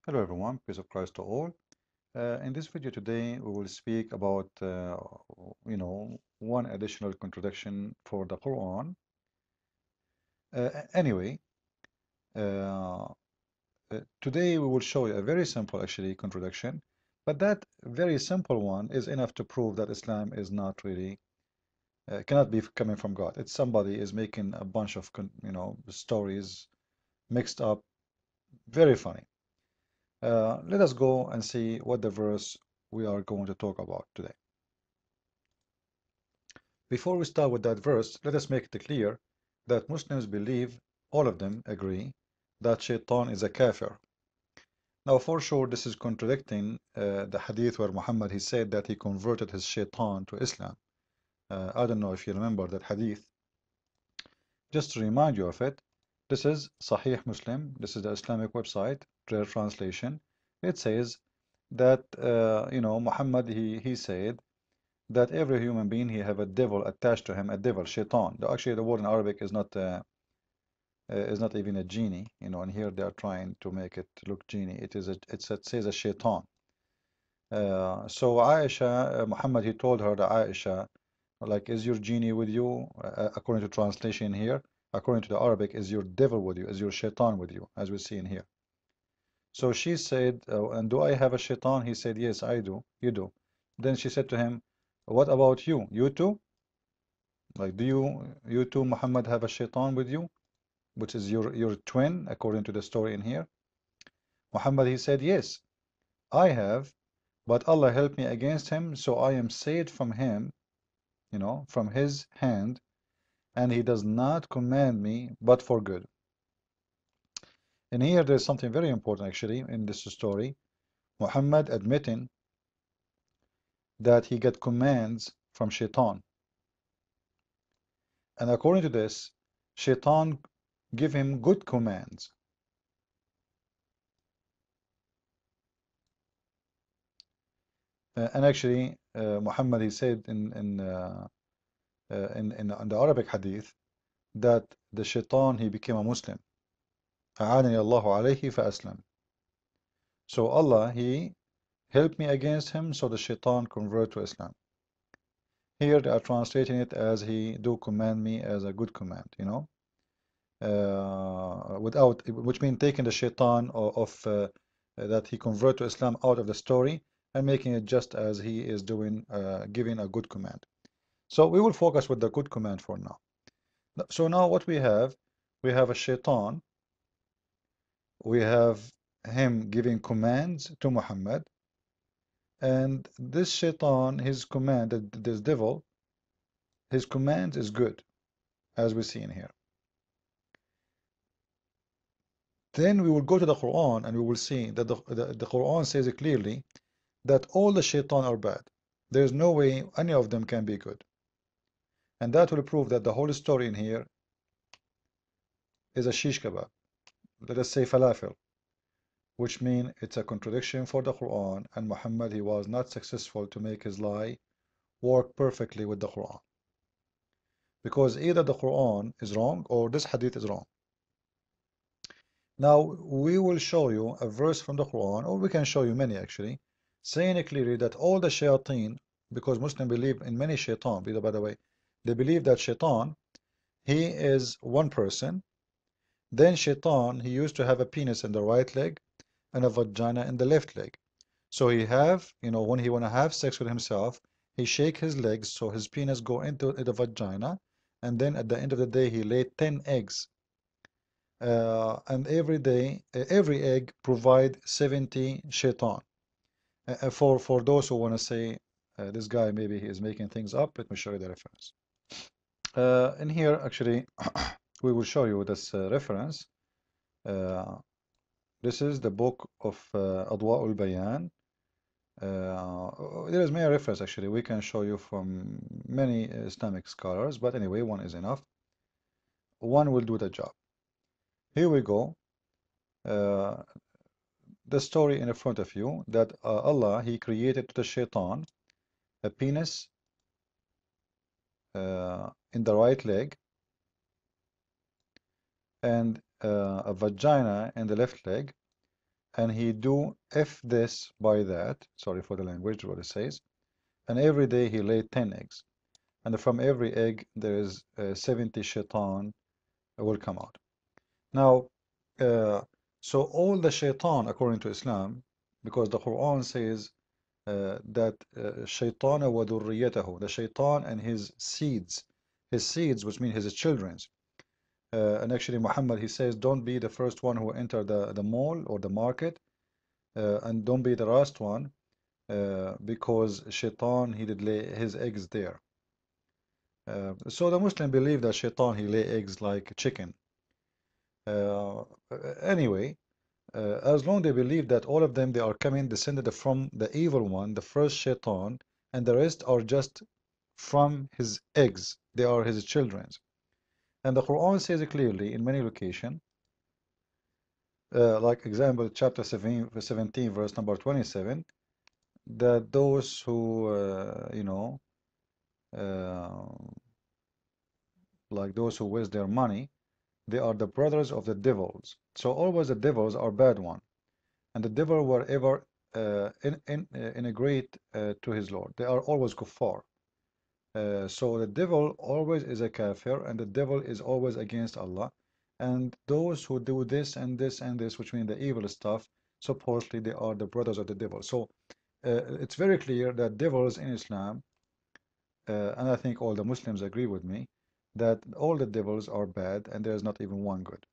Hello everyone, peace of Christ to all. In this video today, we will speak about, one additional contradiction for the Quran. Anyway, uh, today we will show you a very simple, actually, contradiction, but that very simple one is enough to prove that Islam is not really, cannot be coming from God. It's somebody is making a bunch of, stories mixed up, very funny. Let us go and see what the verse we are going to talk about today. Before we start with that verse, let us make it clear that Muslims believe, all of them agree, that Shaitan is a kafir. Now, for sure, this is contradicting the hadith where Muhammad he said that he converted his Shaitan to Islam. I don't know if you remember that hadith. Just to remind you of it, this is Sahih Muslim. This is the Islamic website, translation. It says that, Muhammad he said that every human being he have a devil attached to him, a devil, shaitan. Actually, the word in Arabic is not even a genie, and here they are trying to make it look genie. It says a shaitan. So Aisha, Muhammad, he told her that Aisha, like, is your genie with you? According to translation here, according to the Arabic, is your devil with you? Is your shaitan with you? As we see in here. So she said, and do I have a shaitan? He said, yes, I do. You do. Then she said to him, what about you? You too? Like, do you too, Muhammad, have a shaitan with you, which is your twin, according to the story in here? Muhammad, he said, yes, I have, but Allah helped me against him, so I am saved from him, from his hand, and he does not command me but for good. And here there's something very important, actually, in this story. Muhammad admitting that he got commands from shaitan. And according to this, shaitan give him good commands. And actually, Muhammad he said in the Arabic hadith that the shaitan he became a Muslim. أعانني الله عليه فأسلم. So Allah he helped me against him, so the shaitan convert to Islam. Here they are translating it as he do command me as a good command, which means taking the shaitan that he convert to Islam out of the story and making it just as he is doing, giving a good command. So we will focus with the good command for now. So now what we have a shaitan, we have him giving commands to Muhammad, and this shaitan, his command, this devil, his command is good, as we see in here. Then we will go to the Quran and we will see that the Quran says clearly that all the shaitan are bad. There is no way any of them can be good. And that will prove that the whole story in here is a shish kebab. Let us say falafel, which means it's a contradiction for the Quran, and Muhammad he was not successful to make his lie work perfectly with the Quran. Because either the Quran is wrong or this hadith is wrong. Now we will show you a verse from the Quran, or we can show you many actually, saying clearly that all the shayateen, because Muslims believe in many shaitan, by the way, they believe that shaitan, he is one person. Then shaitan, he used to have a penis in the right leg and a vagina in the left leg. So he have, when he want to have sex with himself, he shake his legs so his penis go into the vagina, and then at the end of the day he laid 10 eggs. And every day, every egg provide 70 shaitan. For those who want to say this guy maybe he is making things up, let me show you the reference. In here, actually, we will show you this reference. This is the book of Adwa'ul Bayan. There is many reference actually. We can show you from many Islamic scholars, but anyway, one is enough. One will do the job. Here we go. The story in front of you that Allah he created to the shaitan a penis in the right leg and a vagina in the left leg, and he do if this by that, sorry for the language, what it says, and every day he laid 10 eggs, and from every egg there is 70 shaitan will come out. Now, uh, so all the shaitan, according to Islam, because the Quran says that shaitan wa dhurriyatahu, the shaitan and his seeds, which mean his children's. And actually, Muhammad, he says, don't be the first one who enter the mall or the market, and don't be the last one, because shaitan, he did lay his eggs there. So the Muslim believe that shaitan, he lay eggs like chicken. Uh, anyway, as long they believe that all of them, they are coming descended from the evil one, the first shaitan, and the rest are just from his eggs. They are his children. And the Quran says it clearly in many locations, like example, chapter 17, verse number 27, that those who, uh, like those who waste their money, they are the brothers of the devils. So always the devils are bad one. And the devil wherever integrate to his Lord. They are always kuffar. So the devil always is a kafir, and the devil is always against Allah. And those who do this and this and this, which mean the evil stuff, supposedly they are the brothers of the devil. So it's very clear that devils in Islam, and I think all the Muslims agree with me, that all the devils are bad and there is not even one good.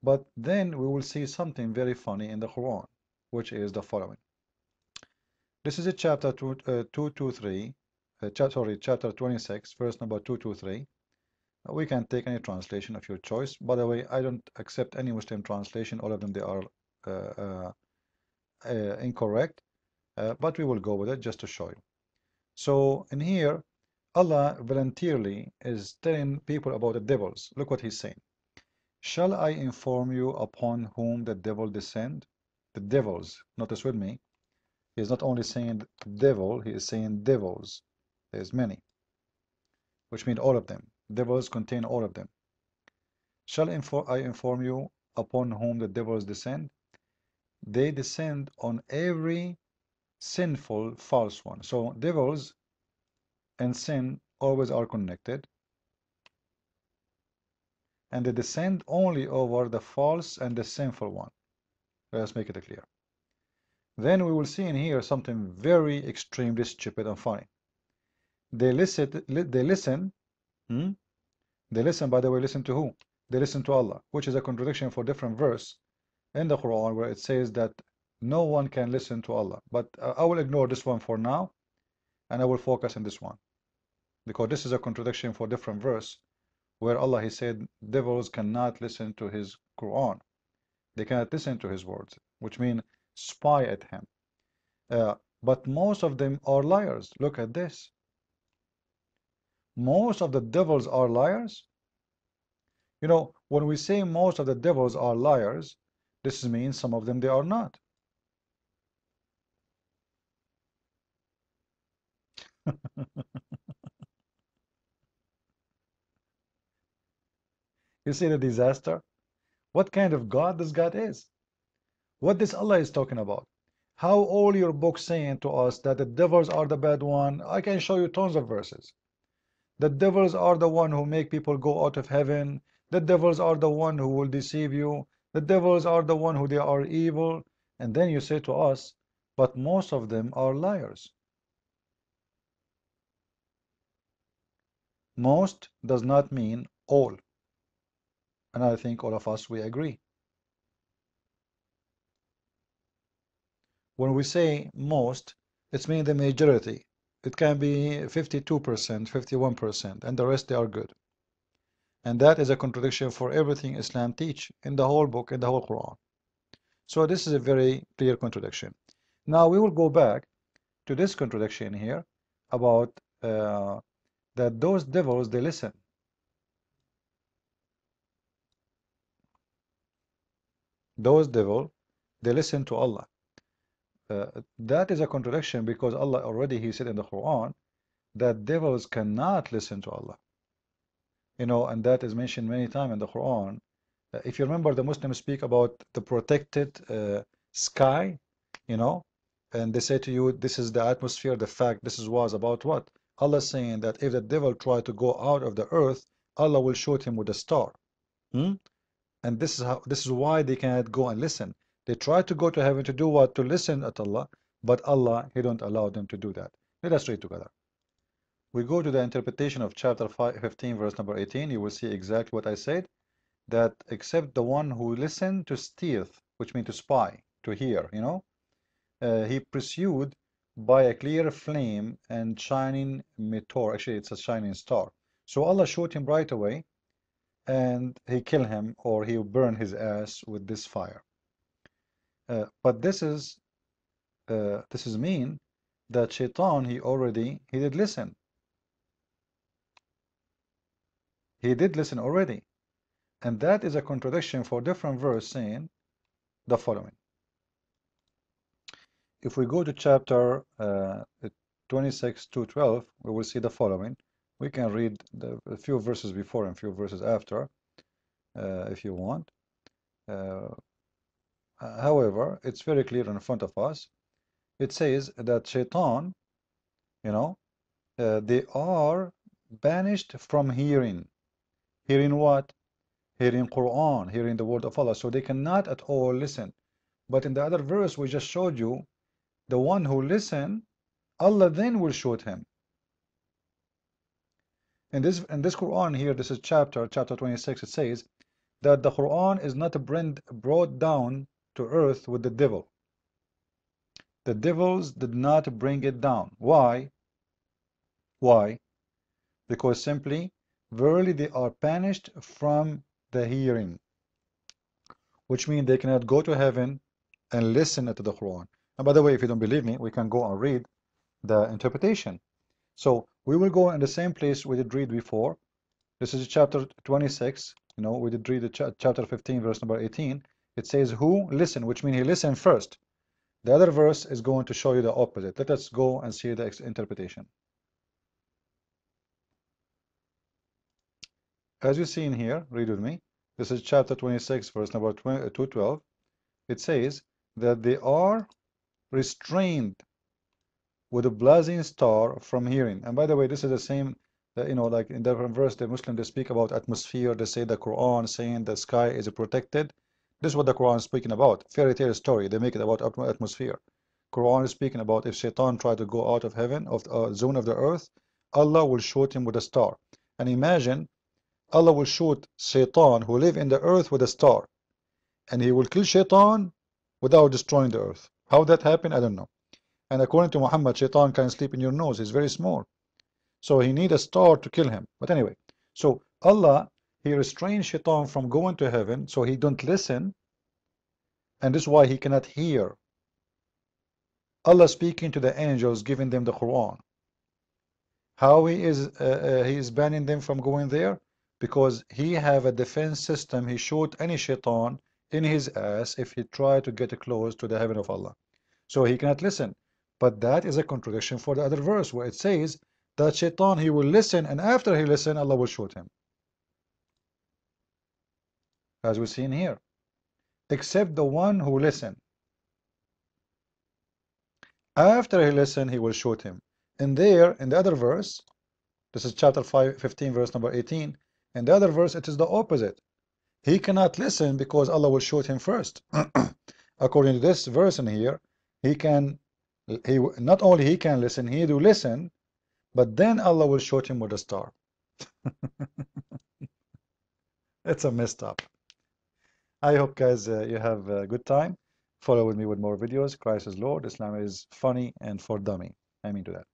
But then we will see something very funny in the Quran, which is the following. This is a chapter 223, chapter 26, verse number 223. We can take any translation of your choice. By the way, I don't accept any Muslim translation. All of them, they are incorrect. But we will go with it just to show you. So in here, Allah voluntarily is telling people about the devils. Look what he's saying. Shall I inform you upon whom the devil descend? The devils, notice with me. He is not only saying devil, he is saying devils. There's many, which mean all of them. Devils contain all of them. Shall I inform you upon whom the devils descend? They descend on every sinful false one. So devils and sin always are connected, and they descend only over the false and the sinful one. Let's make it clear. Then we will see in here something very extremely stupid and funny. They listen, hmm? They listen, by the way, listen to who? They listen to Allah, which is a contradiction for different verse in the Quran where it says that no one can listen to Allah. But I will ignore this one for now, and I will focus on this one, because this is a contradiction for different verse where Allah, he said, devils cannot listen to his Quran. They cannot listen to his words, which mean spy at him. But most of them are liars. Look at this. Most of the devils are liars. You know, when we say most of the devils are liars, this means some of them they are not. You see the disaster? What kind of God this God is? What this Allah is talking about? How all your books saying to us that the devils are the bad one? I can show you tons of verses. The devils are the one who make people go out of heaven. The devils are the one who will deceive you. The devils are the one who they are evil. And then you say to us, but most of them are liars. Most does not mean all. And I think all of us, we agree. When we say most, it's mean the majority. It can be 52%, 51%, and the rest they are good. And that is a contradiction for everything Islam teach in the whole book, in the whole Quran. So this is a very clear contradiction. Now we will go back to this contradiction here about that those devils, they listen. Those devils, they listen to Allah. That is a contradiction because Allah already, he said in the Quran that devils cannot listen to Allah. You know, and that is mentioned many times in the Quran. If you remember, the Muslims speak about the protected sky, you know, and they say to you, this is the atmosphere, the fact, this is was about what? Allah saying that if the devil try to go out of the earth, Allah will shoot him with a star. Hmm? And this is why they cannot go and listen. They try to go to heaven to do what? To listen at Allah, but Allah, He don't allow them to do that. Let us read together. We go to the interpretation of chapter 15, verse number 18. You will see exactly what I said, that except the one who listened to stealth, which means to spy, to hear, you know, he pursued by a clear flame and shining meteor. Actually, it's a shining star. So Allah shot him right away, and he kill him, or he burn his ass with this fire. But this is mean that Shaitan he did listen. He did listen already. And that is a contradiction for different verse saying the following. If we go to chapter 26 to 12, we will see the following. We can read a few verses before and a few verses after, if you want. However, it's very clear in front of us. It says that Shaitan, you know, they are banished from hearing. Hearing what? Hearing Quran, hearing the word of Allah. So they cannot at all listen. But in the other verse we just showed you, the one who listen, Allah then will shoot him. In this Quran here, this is chapter 26, it says that the Quran is not brought down to earth with the devil. The devils did not bring it down. Why? Why? Because simply, verily they are banished from the hearing, which means they cannot go to heaven and listen to the Quran. And by the way, if you don't believe me, we can go and read the interpretation. So we will go in the same place we did read before. This is chapter 26. You know, we did read the chapter 15, verse number 18. It says, who listen, which means he listened first. The other verse is going to show you the opposite. Let us go and see the interpretation. As you see in here, read with me. This is chapter 26, verse number 212. It says that they are restrained with a blazing star from hearing. And by the way, this is the same, you know, like in different verse, the Muslims, they speak about atmosphere. They say the Quran saying the sky is protected. This is what the Quran is speaking about. Fairy tale story. They make it about atmosphere. Quran is speaking about if Shaitan tried to go out of heaven, of the zone of the earth, Allah will shoot him with a star. And imagine, Allah will shoot Shaitan who live in the earth with a star. And he will kill Shaitan without destroying the earth. How that happened, I don't know. And according to Muhammad, Shaitan can sleep in your nose. He's very small. So he need a star to kill him. But anyway, so Allah, he restrained Shaitan from going to heaven, so he don't listen. And this is why he cannot hear Allah speaking to the angels, giving them the Quran. How he is banning them from going there? Because he have a defense system. He shoot any Shaitan in his ass if he try to get close to the heaven of Allah. So he cannot listen. But that is a contradiction for the other verse where it says that Shaitan, he will listen, and after he listen, Allah will shoot him. As we see in here. Except the one who listen. After he listen, he will shoot him. And there, in the other verse, this is chapter 15, verse number 18. In the other verse, it is the opposite. He cannot listen because Allah will shoot him first. According to this verse in here, not only he can listen, he do listen, but then Allah will shoot him with a star. It's a messed up. I hope, guys, you have a good time. Follow with me with more videos. Christ is Lord. Islam is funny and for dummy. I mean to that.